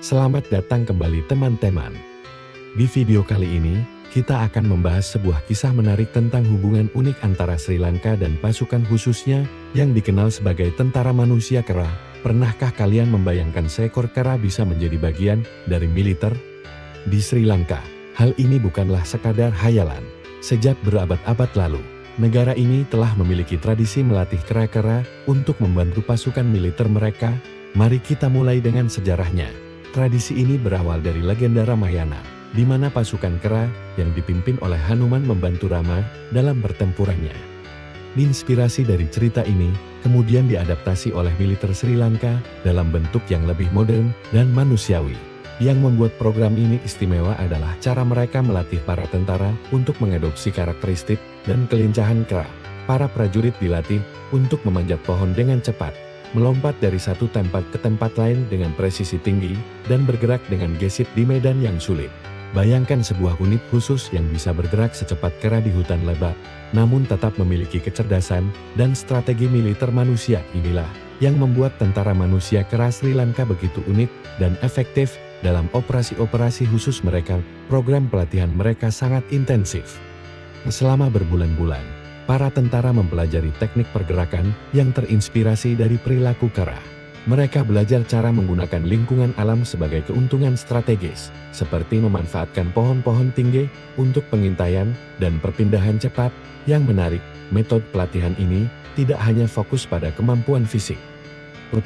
Selamat datang kembali teman-teman. Di video kali ini, kita akan membahas sebuah kisah menarik tentang hubungan unik antara Sri Lanka dan pasukan khususnya yang dikenal sebagai tentara manusia kera. Pernahkah kalian membayangkan seekor kera bisa menjadi bagian dari militer? Di Sri Lanka, hal ini bukanlah sekadar hayalan. Sejak berabad-abad lalu, negara ini telah memiliki tradisi melatih kera-kera untuk membantu pasukan militer mereka. Mari kita mulai dengan sejarahnya. Tradisi ini berawal dari legenda Ramayana, di mana pasukan kera yang dipimpin oleh Hanuman membantu Rama dalam pertempurannya. Inspirasi dari cerita ini kemudian diadaptasi oleh militer Sri Lanka dalam bentuk yang lebih modern dan manusiawi. Yang membuat program ini istimewa adalah cara mereka melatih para tentara untuk mengadopsi karakteristik dan kelincahan kera. Para prajurit dilatih untuk memanjat pohon dengan cepat, melompat dari satu tempat ke tempat lain dengan presisi tinggi, dan bergerak dengan gesit di medan yang sulit. Bayangkan sebuah unit khusus yang bisa bergerak secepat kera di hutan lebat, namun tetap memiliki kecerdasan dan strategi militer manusia. Inilah yang membuat tentara manusia kera Sri Lanka begitu unik dan efektif dalam operasi-operasi khusus mereka. Program pelatihan mereka sangat intensif. Selama berbulan-bulan, para tentara mempelajari teknik pergerakan yang terinspirasi dari perilaku kera. Mereka belajar cara menggunakan lingkungan alam sebagai keuntungan strategis, seperti memanfaatkan pohon-pohon tinggi untuk pengintaian dan perpindahan cepat. Yang menarik, metode pelatihan ini tidak hanya fokus pada kemampuan fisik.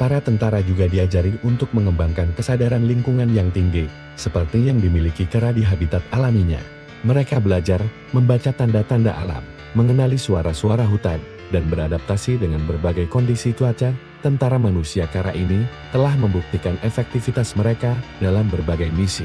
Para tentara juga diajari untuk mengembangkan kesadaran lingkungan yang tinggi, seperti yang dimiliki kera di habitat alaminya. Mereka belajar membaca tanda-tanda alam, mengenali suara-suara hutan, dan beradaptasi dengan berbagai kondisi cuaca. Tentara manusia kera ini telah membuktikan efektivitas mereka dalam berbagai misi.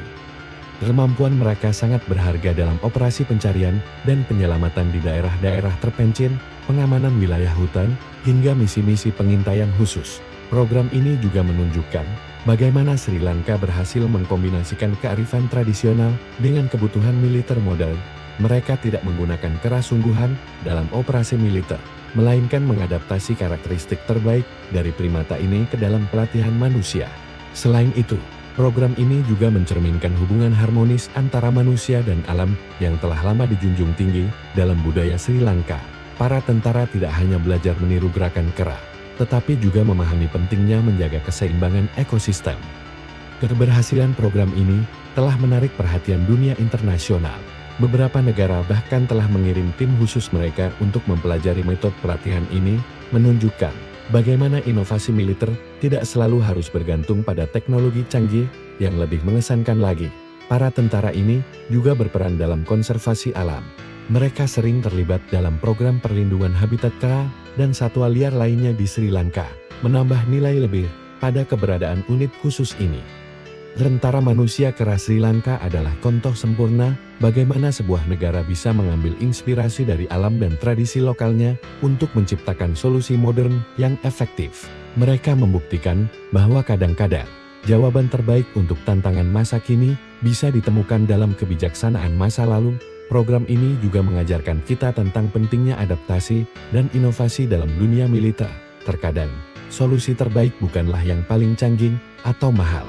Kemampuan mereka sangat berharga dalam operasi pencarian dan penyelamatan di daerah-daerah terpencil, pengamanan wilayah hutan, hingga misi-misi pengintaian khusus. Program ini juga menunjukkan bagaimana Sri Lanka berhasil mengkombinasikan kearifan tradisional dengan kebutuhan militer modern. Mereka tidak menggunakan kera sungguhan dalam operasi militer, melainkan mengadaptasi karakteristik terbaik dari primata ini ke dalam pelatihan manusia. Selain itu, program ini juga mencerminkan hubungan harmonis antara manusia dan alam yang telah lama dijunjung tinggi dalam budaya Sri Lanka. Para tentara tidak hanya belajar meniru gerakan kera, tetapi juga memahami pentingnya menjaga keseimbangan ekosistem. Keberhasilan program ini telah menarik perhatian dunia internasional. Beberapa negara bahkan telah mengirim tim khusus mereka untuk mempelajari metode pelatihan ini, menunjukkan bagaimana inovasi militer tidak selalu harus bergantung pada teknologi canggih. Yang lebih mengesankan lagi, para tentara ini juga berperan dalam konservasi alam. Mereka sering terlibat dalam program perlindungan habitat kera dan satwa liar lainnya di Sri Lanka, menambah nilai lebih pada keberadaan unit khusus ini. Tentara manusia kera Sri Lanka adalah contoh sempurna bagaimana sebuah negara bisa mengambil inspirasi dari alam dan tradisi lokalnya untuk menciptakan solusi modern yang efektif. Mereka membuktikan bahwa kadang-kadang jawaban terbaik untuk tantangan masa kini bisa ditemukan dalam kebijaksanaan masa lalu. Program ini juga mengajarkan kita tentang pentingnya adaptasi dan inovasi dalam dunia militer. Terkadang, solusi terbaik bukanlah yang paling canggih atau mahal,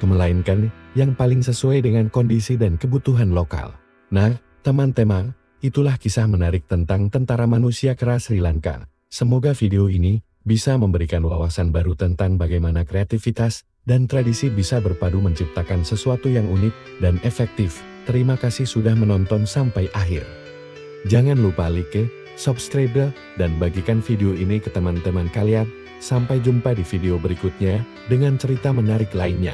melainkan yang paling sesuai dengan kondisi dan kebutuhan lokal. Nah, teman-teman, itulah kisah menarik tentang tentara manusia kera Sri Lanka. Semoga video ini bisa memberikan wawasan baru tentang bagaimana kreativitas dan tradisi bisa berpadu menciptakan sesuatu yang unik dan efektif. Terima kasih sudah menonton sampai akhir. Jangan lupa like, subscribe, dan bagikan video ini ke teman-teman kalian. Sampai jumpa di video berikutnya dengan cerita menarik lainnya.